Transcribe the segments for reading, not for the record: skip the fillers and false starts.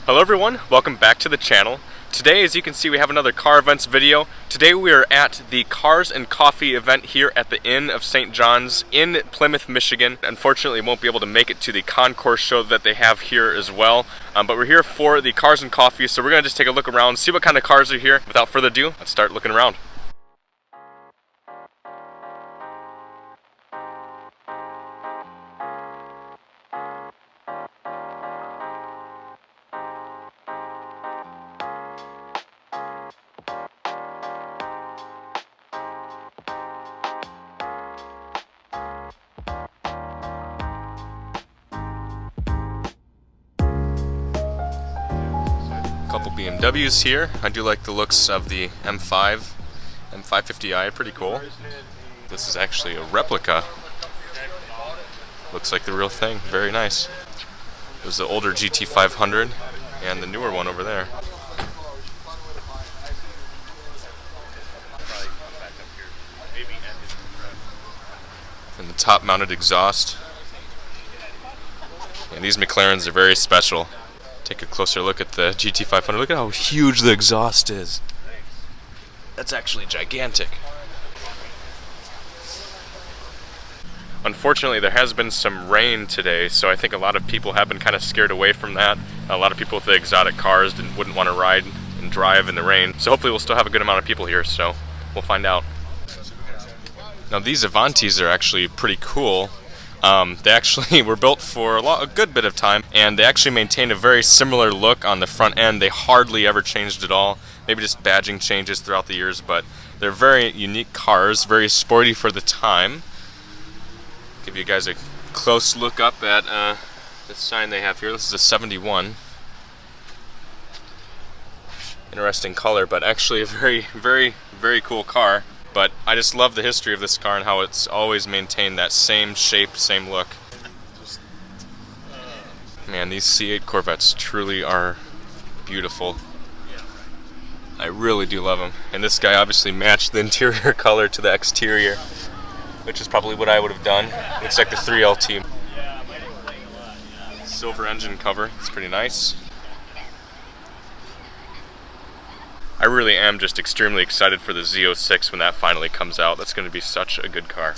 Hello everyone, welcome back to the channel. Today, as you can see, we have another car events video. Today we are at the Cars and Coffee event here at the Inn of St. John's in Plymouth, Michigan. Unfortunately, we won't be able to make it to the Concours show that they have here as well. But we're here for the Cars and Coffee, so we're going to just take a look around, see what kind of cars are here. Without further ado, let's start looking around. Couple BMWs here. I do like the looks of the M550i, pretty cool. This is actually a replica. Looks like the real thing, very nice. There's the older GT500 and the newer one over there. And the top mounted exhaust. And these McLarens are very special. Take a closer look at the GT500. Look at how huge the exhaust is. That's actually gigantic. Unfortunately, there has been some rain today, so I think a lot of people have been kind of scared away from that. A lot of people with the exotic cars wouldn't want to ride and drive in the rain. So hopefully we'll still have a good amount of people here, so we'll find out. Now these Avantis are actually pretty cool. They actually were built for a good bit of time, and they actually maintain a very similar look on the front end. They hardly ever changed at all. Maybe just badging changes throughout the years, but they're very unique cars, very sporty for the time. Give you guys a close look up at this sign they have here. This is a 71. Interesting color, but actually a very, very, very cool car. But I just love the history of this car and how it's always maintained that same shape, same look. Man, these C8 Corvettes truly are beautiful. I really do love them. And this guy obviously matched the interior color to the exterior, which is probably what I would have done. Looks like the 3LT. Silver engine cover, it's pretty nice. I really am just extremely excited for the Z06 when that finally comes out. That's going to be such a good car.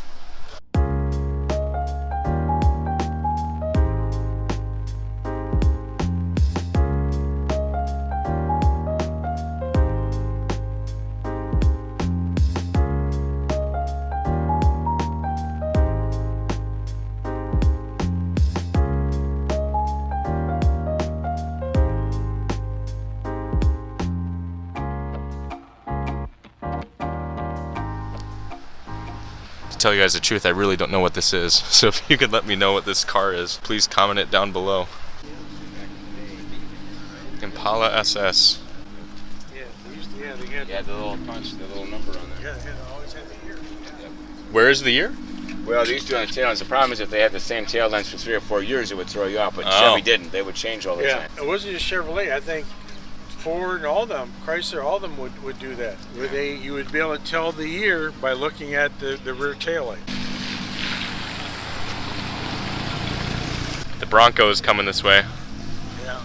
To tell you guys the truth, I really don't know what this is. So if you could let me know what this car is, please comment it down below. Impala SS. Yeah, the little punch, the little number on there. Yeah, it always had the year. Where is the year? Well, these two on the tail ends. The problem is if they had the same tail lengths for 3 or 4 years, it would throw you off. But Chevy didn't. They would change all the time. It wasn't just Chevrolet. I think Ford and all of them, Chrysler, all of them would do that. You would be able to tell the year by looking at the rear tail light. The Bronco is coming this way. Yeah.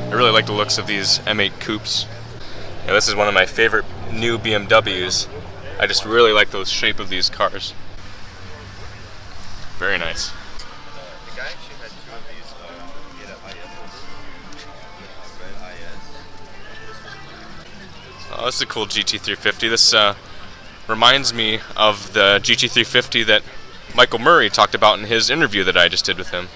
I really like the looks of these M8 coupes. Yeah, this is one of my favorite new BMWs. I just really like the shape of these cars. Very nice. Oh, this is a cool GT350. This reminds me of the GT350 that Michael Murray talked about in his interview that I just did with him.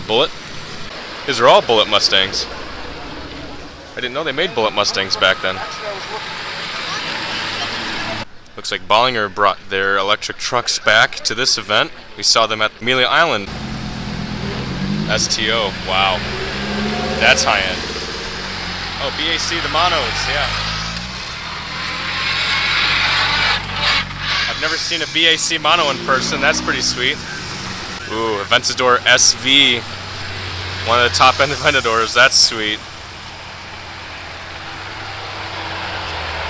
Bullet? These are all Bullet Mustangs. I didn't know they made Bullet Mustangs back then. Looks like Bollinger brought their electric trucks back to this event. We saw them at Amelia Island. STO, wow. That's high end. Oh, BAC, the monos, yeah. I've never seen a BAC mono in person. That's pretty sweet. Ooh, Aventador SV. One of the top end Aventadors. That's sweet.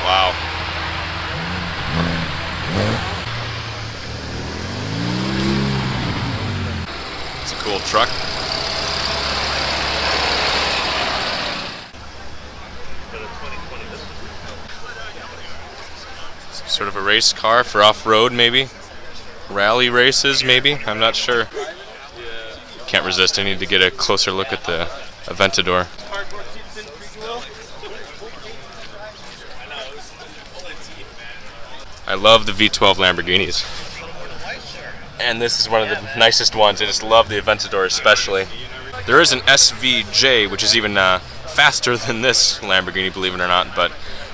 Wow. It's a cool truck. Some sort of a race car for off-road, maybe. Rally races, maybe. I'm not sure. Can't resist. I need to get a closer look at the Aventador. I love the V12 Lamborghinis. And this is one of the nicest ones. I just love the Aventador especially. There is an SVJ, which is even faster than this Lamborghini, believe it or not, but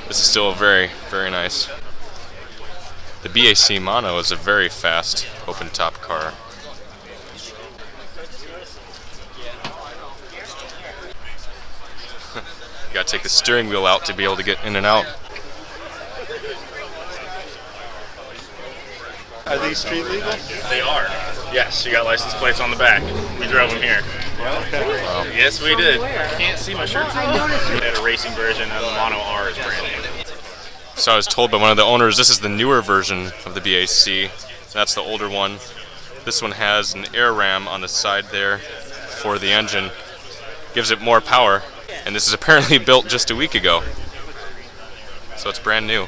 this is still very, very nice. The BAC Mono is a very fast open-top car. You gotta take the steering wheel out to be able to get in and out. Are these street legal? They are. Yes, you got license plates on the back. We drove them here. Okay. Wow. Yes, we did. Can't see my shirts. They had a racing version, and the Mono R is brand new. So I was told by one of the owners this is the newer version of the BAC. That's the older one. This one has an air ram on the side there for the engine. Gives it more power. And this is apparently built just a week ago. So it's brand new.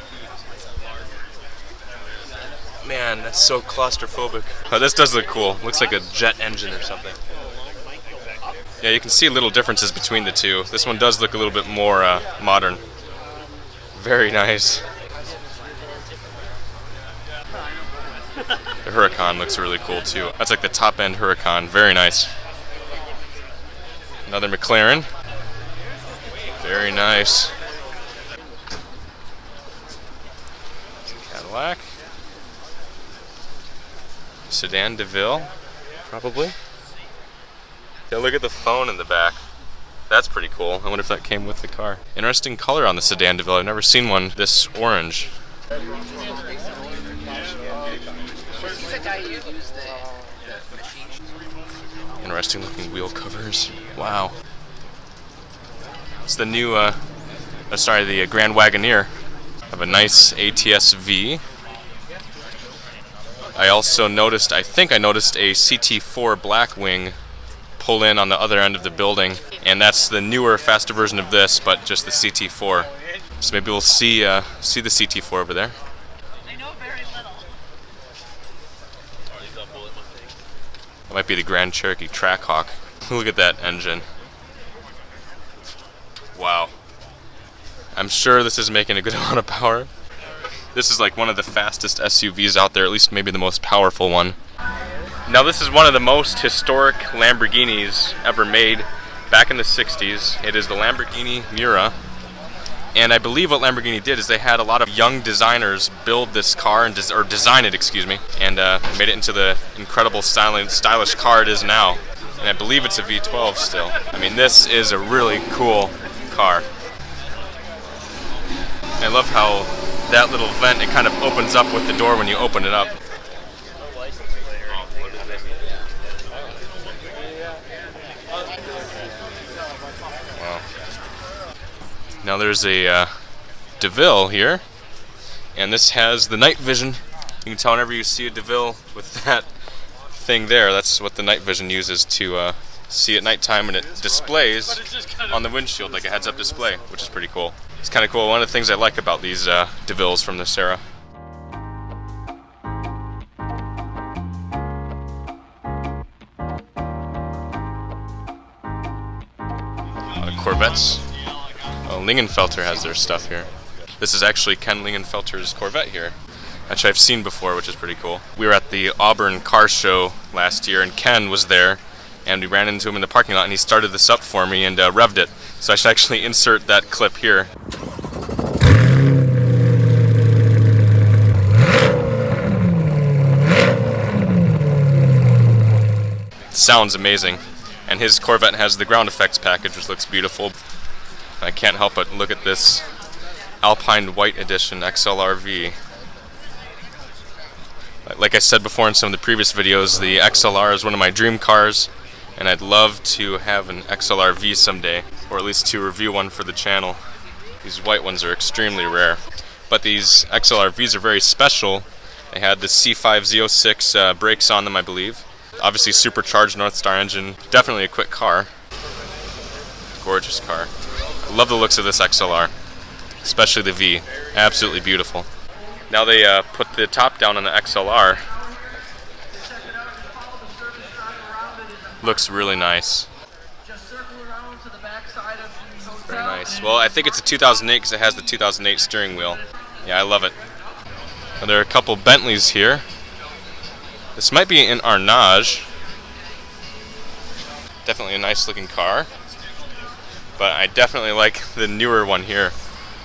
Man, that's so claustrophobic. Oh, this does look cool. Looks like a jet engine or something. Yeah, you can see little differences between the two. This one does look a little bit more modern. Very nice. The Huracan looks really cool too. That's like the top end Huracan. Very nice. Another McLaren. Very nice. Cadillac. Sedan DeVille, probably. Yeah, look at the phone in the back. That's pretty cool. I wonder if that came with the car. Interesting color on the Sedan DeVille. I've never seen one this orange. Interesting looking wheel covers. Wow. It's the new, the Grand Wagoneer. Have a nice ATS V. I also noticed, I think I noticed a CT4 Blackwing pull in on the other end of the building, and that's the newer, faster version of this, but just the CT4. So maybe we'll see the CT4 over there. I know very little. That might be the Grand Cherokee Trackhawk. Look at that engine. Wow. I'm sure this is making a good amount of power. This is like one of the fastest SUVs out there, at least maybe the most powerful one. Now this is one of the most historic Lamborghinis ever made back in the 60s. It is the Lamborghini Miura. And I believe what Lamborghini did is they had a lot of young designers build this car, and design it, excuse me, and made it into the incredible stylish car it is now. And I believe it's a V12 still. I mean, this is a really cool car. I love how that little vent, it kind of opens up with the door when you open it up. Wow. Now there's a DeVille here, and this has the night vision. You can tell whenever you see a DeVille with that thing there, that's what the night vision uses to see at nighttime, and it displays on the windshield like a heads-up display, which is pretty cool. It's kind of cool. One of the things I like about these DeVilles from this era. Corvettes. Oh, Lingenfelter has their stuff here. This is actually Ken Lingenfelter's Corvette here, which I've seen before, which is pretty cool. We were at the Auburn Car Show last year, and Ken was there, and we ran into him in the parking lot, and he started this up for me and revved it. So I should actually insert that clip here. It sounds amazing. And his Corvette has the ground effects package, which looks beautiful. I can't help but look at this Alpine White Edition XLRV. Like I said before in some of the previous videos, the XLR is one of my dream cars, and I'd love to have an XLR-V someday, or at least to review one for the channel. These white ones are extremely rare. But these XLR-Vs are very special. They had the C5Z06 brakes on them, I believe. Obviously supercharged North Star engine. Definitely a quick car. Gorgeous car. I love the looks of this XLR, especially the V. Absolutely beautiful. Now they put the top down on the XLR. Looks really nice. Very nice. Well, I think it's a 2008 because it has the 2008 steering wheel. Yeah, I love it. Now, there are a couple Bentleys here. This might be an Arnage. Definitely a nice looking car. But I definitely like the newer one here.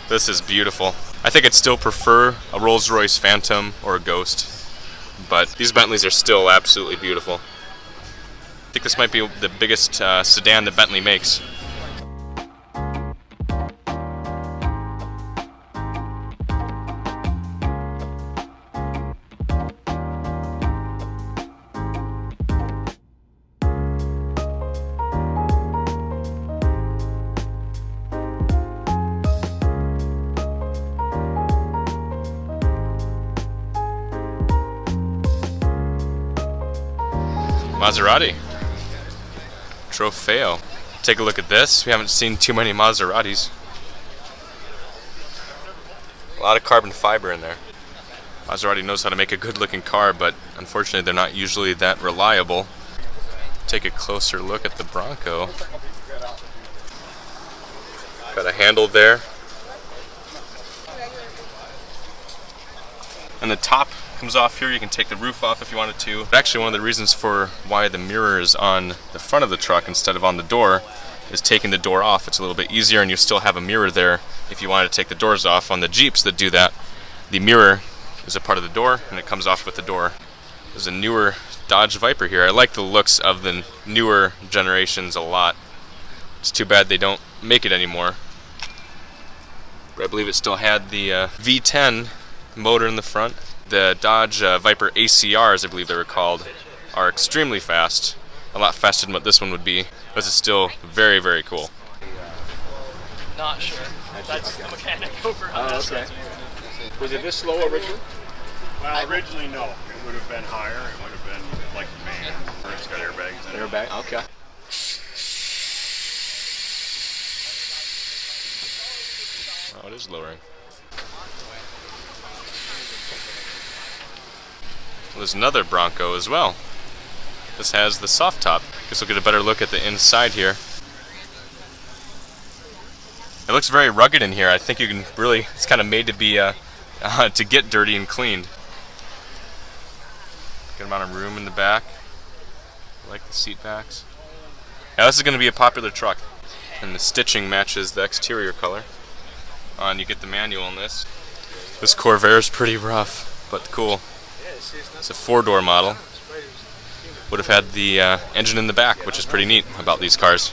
This is beautiful. I think I'd still prefer a Rolls-Royce Phantom or a Ghost. But these Bentleys are still absolutely beautiful. I think this might be the biggest sedan that Bentley makes. Maserati. Trofeo. Take a look at this. We haven't seen too many Maseratis. A lot of carbon fiber in there. Maserati knows how to make a good looking car, but unfortunately they're not usually that reliable. Take a closer look at the Bronco. Got a handle there. And the top comes off here. You can take the roof off if you wanted to. But actually, one of the reasons for why the mirror is on the front of the truck instead of on the door is taking the door off. It's a little bit easier, and you still have a mirror there if you wanted to take the doors off. On the Jeeps that do that, the mirror is a part of the door, and it comes off with the door. There's a newer Dodge Viper here. I like the looks of the newer generations a lot. It's too bad they don't make it anymore. But I believe it still had the V10 motor in the front. The Dodge Viper ACRs, I believe they were called, are extremely fast. A lot faster than what this one would be. But it's still very, very cool. Not sure. That's the mechanic over on this Okay. one. Was it this slow originally? Well, originally, no. It would have been higher. It would have been like the man. It's got airbags in it. Airbag? Okay. Oh, it is lowering. There's another Bronco as well. This has the soft top. Guess we'll get a better look at the inside here. It looks very rugged in here. I think you can really, it's kind of made to be to get dirty and cleaned. Good amount of room in the back. I like the seat backs. Now this is going to be a popular truck, and the stitching matches the exterior color. And you get the manual on this. This Corvair is pretty rough, but cool. It's a 4-door model. Would have had the engine in the back, which is pretty neat about these cars.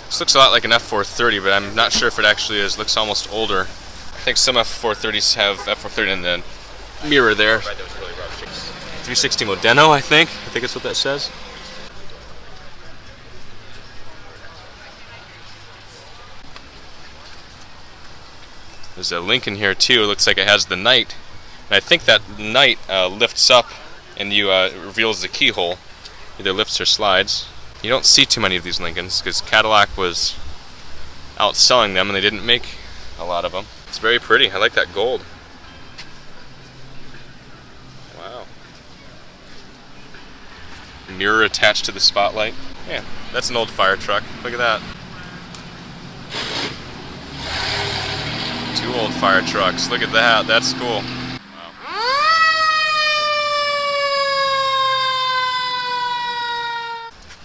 This looks a lot like an F430, but I'm not sure if it actually is. It looks almost older. I think some F430s have F430 in the mirror there. 360 Modeno, I think. I think that's what that says. There's a Lincoln here too. It looks like it has the Knight, and I think that Knight lifts up and reveals the keyhole. Either lifts or slides. You don't see too many of these Lincolns because Cadillac was outselling them and they didn't make a lot of them. It's very pretty. I like that gold. Wow. Mirror attached to the spotlight. Yeah, that's an old fire truck. Look at that. 2 old fire trucks. Look at that. That's cool. Wow.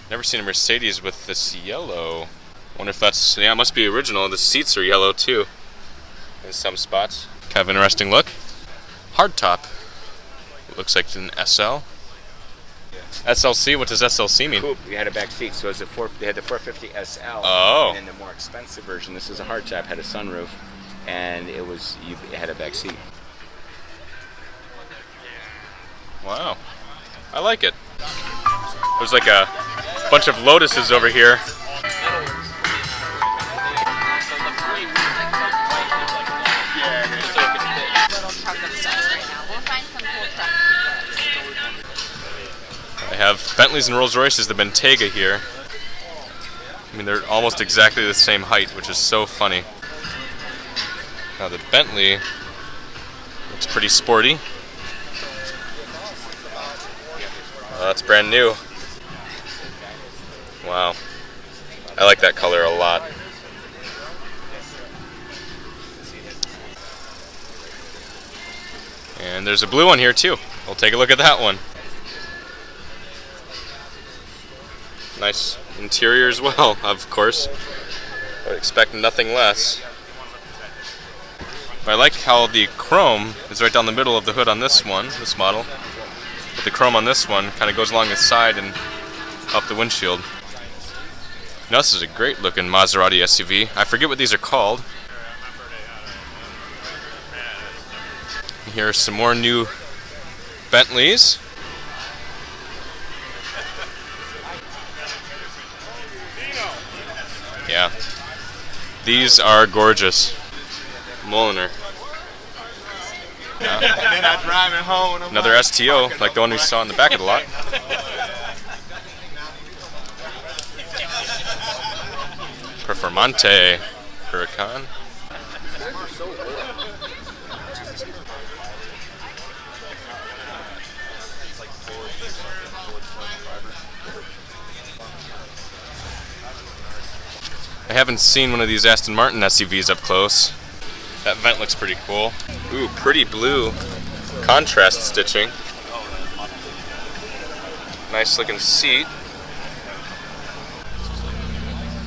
Never seen a Mercedes with this yellow. Wonder if that's, yeah, it must be original. The seats are yellow too in some spots. Kind of interesting look. Hardtop. It looks like an SL. SLC? What does SLC mean? Coupe. You had a back seat, so it was they had the 450 SL. Oh. And then the more expensive version, this is a hardtop, had a sunroof, and it had a back seat. Wow, I like it. There's like a bunch of Lotuses over here. I have Bentleys and Rolls Royces, the Bentayga here. I mean, they're almost exactly the same height, which is so funny. Now the Bentley looks pretty sporty. Oh, that's brand new. Wow. I like that color a lot. And there's a blue one here too. We'll take a look at that one. Nice interior as well, of course. I would expect nothing less. But I like how the chrome is right down the middle of the hood on this one, this model. But the chrome on this one kind of goes along the side and up the windshield. Now this is a great looking Maserati SUV. I forget what these are called. Here are some more new Bentleys. Yeah, these are gorgeous. Mulliner. Yeah. Another STO, like the one we saw in the back of the lot. Performante Huracan. I haven't seen one of these Aston Martin SUVs up close. That vent looks pretty cool. Ooh, pretty blue contrast stitching. Nice looking seat.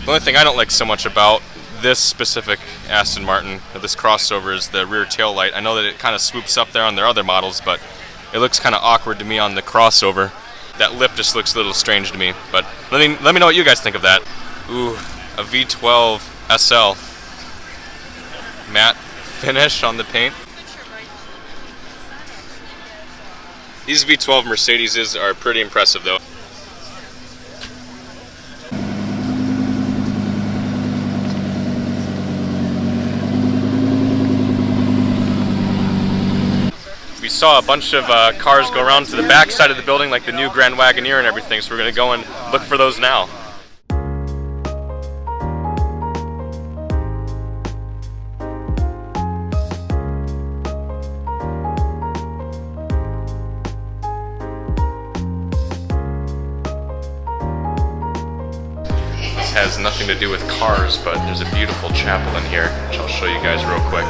The only thing I don't like so much about this specific Aston Martin, or this crossover, is the rear tail light. I know that it kind of swoops up there on their other models, but it looks kind of awkward to me on the crossover. That lip just looks a little strange to me, but let me know what you guys think of that. Ooh, a V12 SL. Matte finish on the paint. These V12 Mercedeses are pretty impressive though. We saw a bunch of cars go around to the back side of the building, like the new Grand Wagoneer and everything, so we're going to go and look for those now. This has nothing to do with cars, but there's a beautiful chapel in here, which I'll show you guys real quick.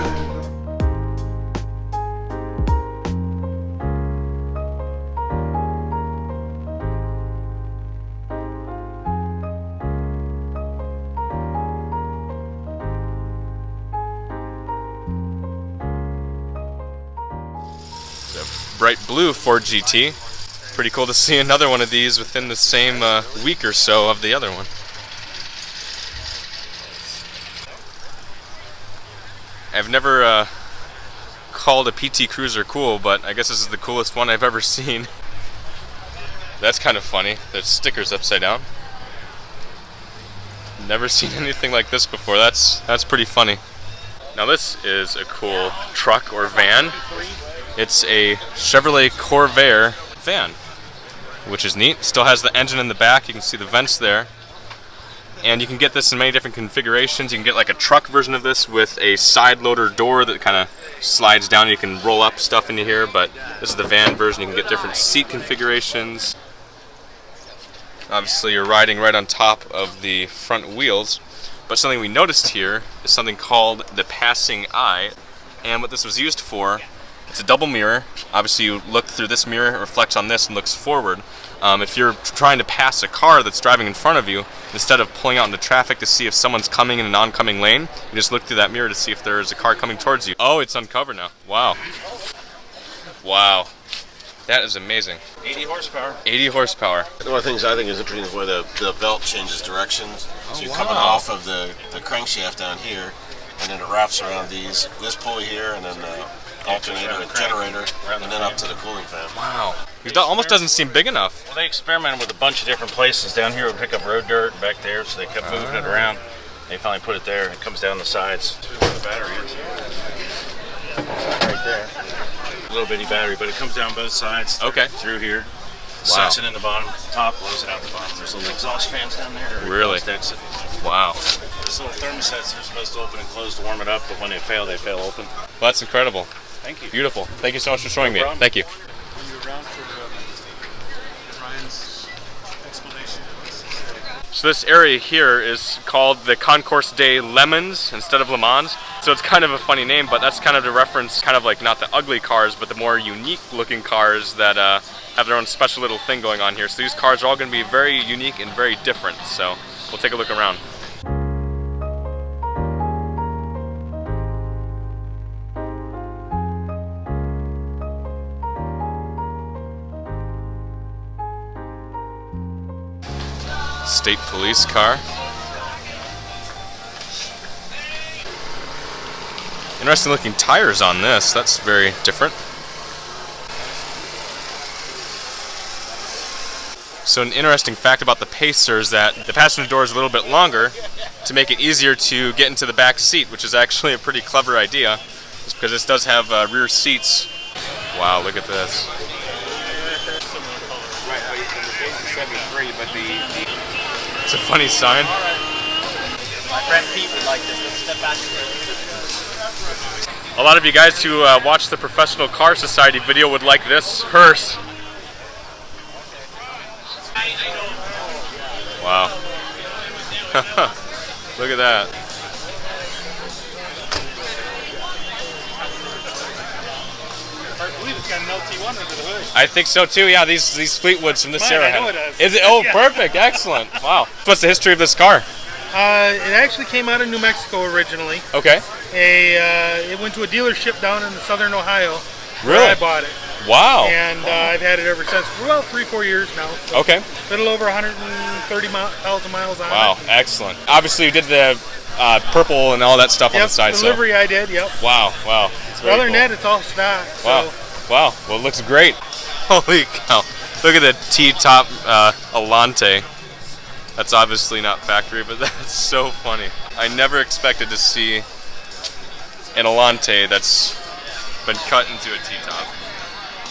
Bright blue Ford GT. Pretty cool to see another one of these within the same week or so of the other one. I've never called a PT Cruiser cool, but I guess this is the coolest one I've ever seen. That's kind of funny. The sticker's upside down. Never seen anything like this before. That's pretty funny. Now this is a cool truck or van. It's a Chevrolet Corvair van, which is neat. Still has the engine in the back. You can see the vents there. And you can get this in many different configurations. You can get like a truck version of this with a side loader door that kind of slides down. You can roll up stuff into here, but this is the van version. You can get different seat configurations. Obviously you're riding right on top of the front wheels. But something we noticed here is something called the passing eye. And what this was used for, it's a double mirror. Obviously you look through this mirror, it reflects on this and looks forward. If you're trying to pass a car that's driving in front of you, instead of pulling out into traffic to see if someone's coming in an oncoming lane, you just look through that mirror to see if there's a car coming towards you. Oh, it's uncovered now. Wow. Wow. That is amazing. 80 horsepower. 80 horsepower. One of the things I think is interesting is where the belt changes directions. So you're coming wow. off of the crankshaft down here, and then it wraps around this pulley here, and then the alternator and generator, and then up to the cooling fan. Wow. It almost doesn't seem big enough. Well, they experimented with a bunch of different places. Down here would pick up road dirt, and back there, so they kept moving it around. They finally put it there, and it comes down the sides. Where the battery is. Right there. A little bitty battery, but it comes down both sides. Okay. Through here. Wow. Sucks it in the bottom, top, blows it out the bottom. There's little exhaust fans down there. Really? Exit. Wow. These little thermostats are supposed to open and close to warm it up, but when they fail open. Well, that's incredible. Thank you. Beautiful. Thank you so much for showing me it. problem. Thank you. When you're around for Ryan's explanation. So this area here is called the Concours des Lemons instead of Le Mans. So it's kind of a funny name, but that's kind of to reference kind of like not the ugly cars, but the more unique looking cars that have their own special little thing going on here. So these cars are all going to be very unique and very different. So we'll take a look around. State police car. Interesting looking tires on this. That's very different. So an interesting fact about the Pacer is that the passenger door is a little bit longer to make it easier to get into the back seat, which is actually a pretty clever idea, just because this does have rear seats. Wow, look at this. Right, but the base is 73, but the It's a funny sign. My friend Pete would like this. Let's step back here. A lot of you guys who watch the Professional Car Society video would like this hearse. Wow. Look at that. I believe it's got an LT1 under the hood. I think so too, yeah, these Fleetwoods from this Mine, era. I know it does. Is it? Oh, Yeah. perfect, excellent. Wow. What's the history of this car? It actually came out of New Mexico originally. Okay. It went to a dealership down in southern Ohio. Really? Where I bought it. Wow. And I've had it ever since for about 3-4 years now. So Okay. a little over 130,000 miles on Wow, it. excellent. Obviously you did the purple and all that stuff on Yep, the side. delivery I did, yep. So. Wow, wow. It's very Other than cool. that, it's all stock. So. Wow, wow. Well, it looks great. Holy cow. Look at the T-top Alante. That's obviously not factory, but that's so funny. I never expected to see an Alante that's been cut into a T-top.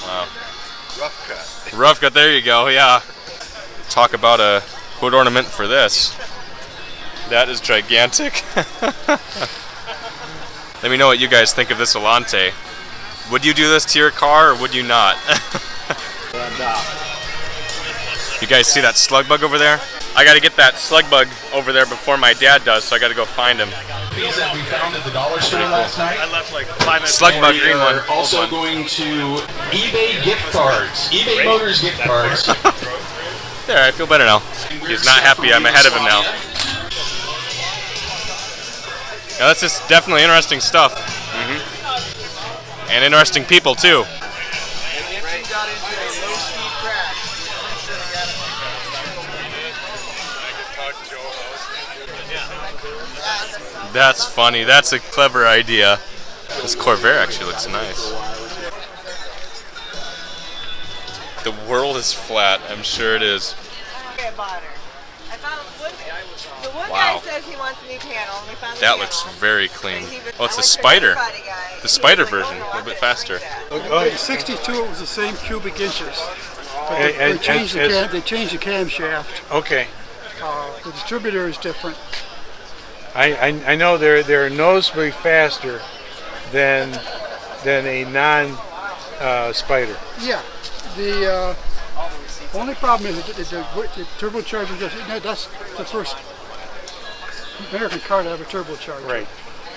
Wow. Rough cut. Rough cut, there you go, yeah. Talk about a hood ornament for this. That is gigantic. Let me know what you guys think of this Alante. Would you do this to your car or would you not? You guys see that slug bug over there? I gotta get that slug bug over there before my dad does, so I gotta go find him. These that we found at the dollar store last night. I left like 5 minutes. Slug bug, green We one. are also going to eBay gift cards, eBay Motors gift cards. There, I feel better now. He's not happy, I'm ahead of him now. Yeah, that's just definitely interesting stuff. And interesting people too. That's funny. That's a clever idea. This Corvair actually looks nice. The world is flat. I'm sure it is. I found the one Wow. guy says he wants a new panel, and we found the That panel. looks very clean. And he was- Oh, it's I a went to spider. everybody guy. The He spider was like, version, "Oh, no, a I little bit didn't faster. like In 62, it was the same cubic inches. But And- they and- changed and- they changed the camshaft. Okay. The distributor is different. I know they're noticeably faster than a non spider. Yeah. The only problem is that the turbocharger that's the first American car to have a turbocharger. Right.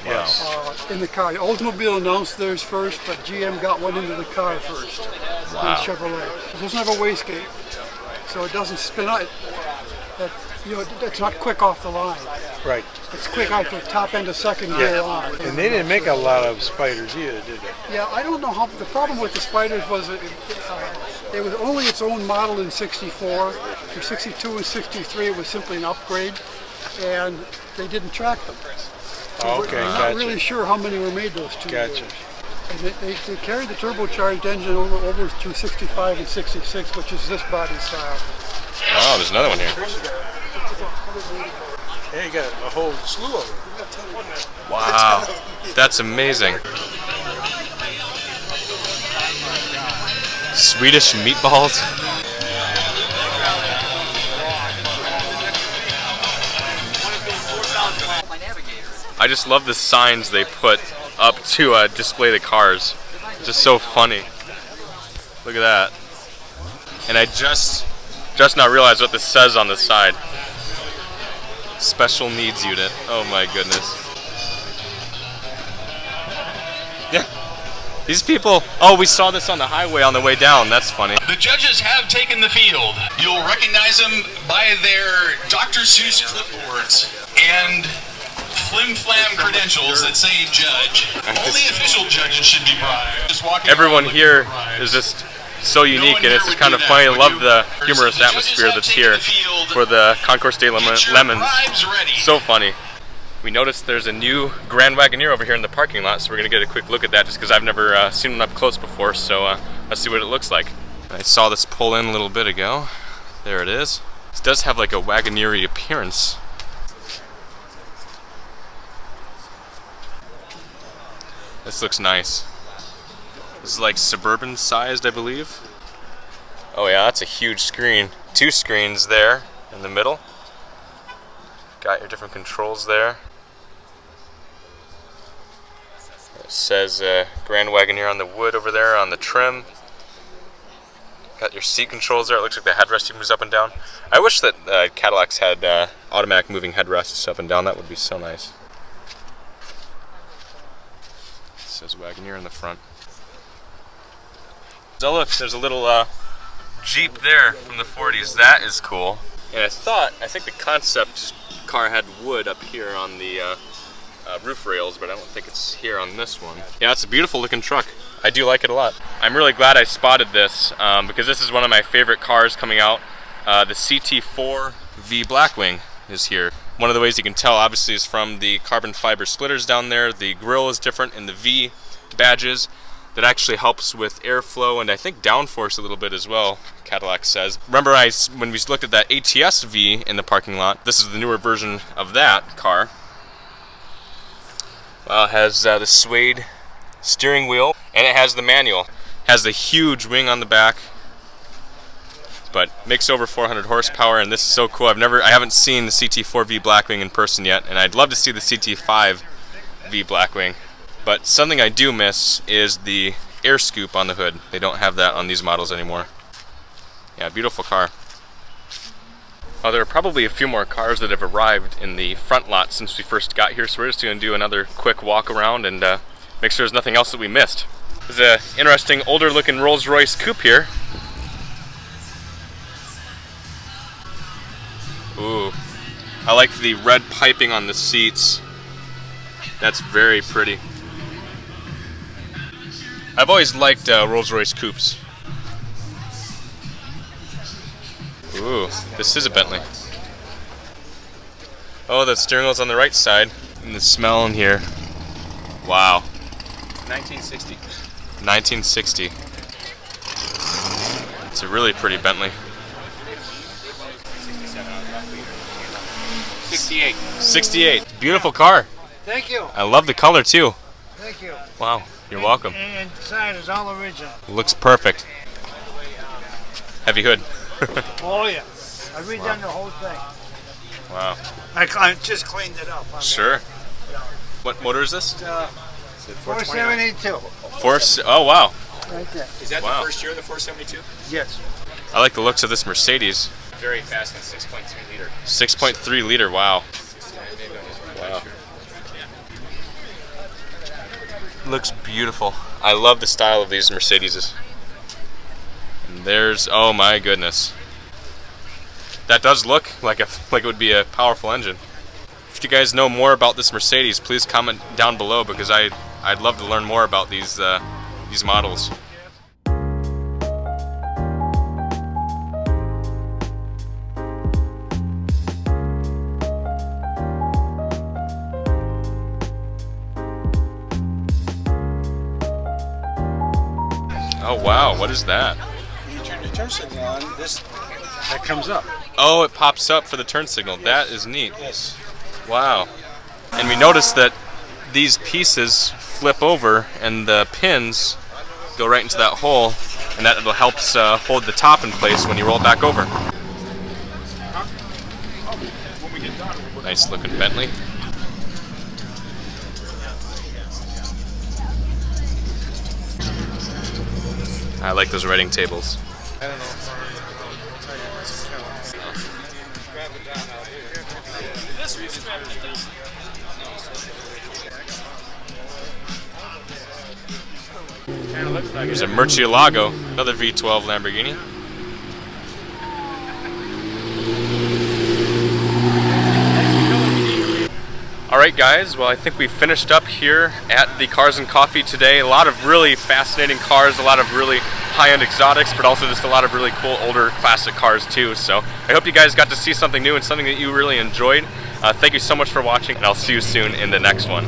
Yes. In the car. Oldsmobile announced theirs first, but GM got one into the car first. Wow. In Chevrolet. It doesn't have a wastegate, so it doesn't spin out. It's not quick off the line. Right. It's quick out the top end of second gear on. And they didn't make a lot of spiders either, did they? Yeah, I don't know how. The problem with the spiders was that It was only its own model in 64. For 62 and 63, it was simply an upgrade, and they didn't track them. So Okay, we're not really sure how many were made those 2 years. And they carried the turbocharged engine over to 65 and 66, which is this body style. Oh, there's another one here. Hey, you got a whole slew of them. Wow, that's amazing. Swedish meatballs. I just love the signs they put up to display the cars. Just so funny. Look at that. And I just now realized what this says on the side. Special needs unit. Oh my goodness. Yeah. These people, oh, we saw this on the highway on the way down. That's funny. The judges have taken the field. You'll recognize them by their Dr. Seuss clipboards and flim-flam credentials that say judge. Only official judges should be bribed. Just walking Everyone here is just so unique, and it's just kind of funny. I love the humorous atmosphere that's here for the Concours de Lemons. So funny. We noticed there's a new Grand Wagoneer over here in the parking lot, so we're going to get a quick look at that just because I've never seen one up close before, so let's see what it looks like. I saw this pull in a little bit ago. There it is. This does have like a Wagoneer-y appearance. This looks nice. This is like suburban sized, I believe. Oh yeah, that's a huge screen. 2 screens there in the middle. Got your different controls there. It says Grand Wagoneer on the wood over there on the trim. Got your seat controls there. It looks like the headrest moves up and down. I wish that Cadillacs had automatic moving headrests up and down. That would be so nice. It says Wagoneer in the front. Oh look, there's a little Jeep there from the 40s. That is cool. And I think the concept car had wood up here on the roof rails, but I don't think it's here on this one. Yeah, it's a beautiful looking truck. I do like it a lot. I'm really glad I spotted this because this is one of my favorite cars coming out. The CT4 V Blackwing is here. One of the ways you can tell obviously is from the carbon fiber splitters down there. The grille is different in the V badges. That actually helps with airflow and I think downforce a little bit as well, Cadillac says. Remember when we looked at that ATS V in the parking lot, this is the newer version of that car. Well, it has the suede steering wheel and it has the manual. Has the huge wing on the back, but makes over 400 horsepower, and this is so cool. I haven't seen the CT4 V Blackwing in person yet, and I'd love to see the CT5 V Blackwing. But something I do miss is the air scoop on the hood. They don't have that on these models anymore. Yeah, beautiful car. Oh, there are probably a few more cars that have arrived in the front lot since we first got here, so we're just going to do another quick walk around and make sure there's nothing else that we missed. There's an interesting older looking Rolls-Royce coupe here. Ooh, I like the red piping on the seats. That's very pretty. I've always liked Rolls-Royce coupes. Ooh, this is a Bentley. Oh, the steering wheel's on the right side. And the smell in here. Wow. 1960. 1960. It's a really pretty Bentley. 68. 68. Beautiful car. Thank you. I love the color too. Thank you. Wow, you're welcome. And inside is all original. Looks perfect. Heavy hood. Oh yeah. I redone the whole thing. Wow. I just cleaned it up. Sure. What motor is this? 472. Oh wow. Right there. Is that Wow. the first year of the 472? Yes. I like the looks of this Mercedes. Very fast and 6.3 liter. 6.3 liter. Wow. Wow. Looks beautiful. I love the style of these Mercedeses. And there's, oh my goodness. That does look like it would be a powerful engine. If you guys know more about this Mercedes, please comment down below because I'd love to learn more about these models. Oh wow, what is that? You turn the turn signal on, that comes up. Oh, it pops up for the turn signal. Yes. That is neat. Yes. Wow. And we noticed that these pieces flip over and the pins go right into that hole, and that helps hold the top in place when you roll it back over. Nice looking Bentley. I like those writing tables. I don't know. There's a Murcielago, another V12 Lamborghini. Alright guys, well I think we finished up here at the Cars and Coffee today. A lot of really fascinating cars, a lot of really high-end exotics, but also just a lot of really cool older classic cars too. So I hope you guys got to see something new and something that you really enjoyed. Thank you so much for watching, and I'll see you soon in the next one.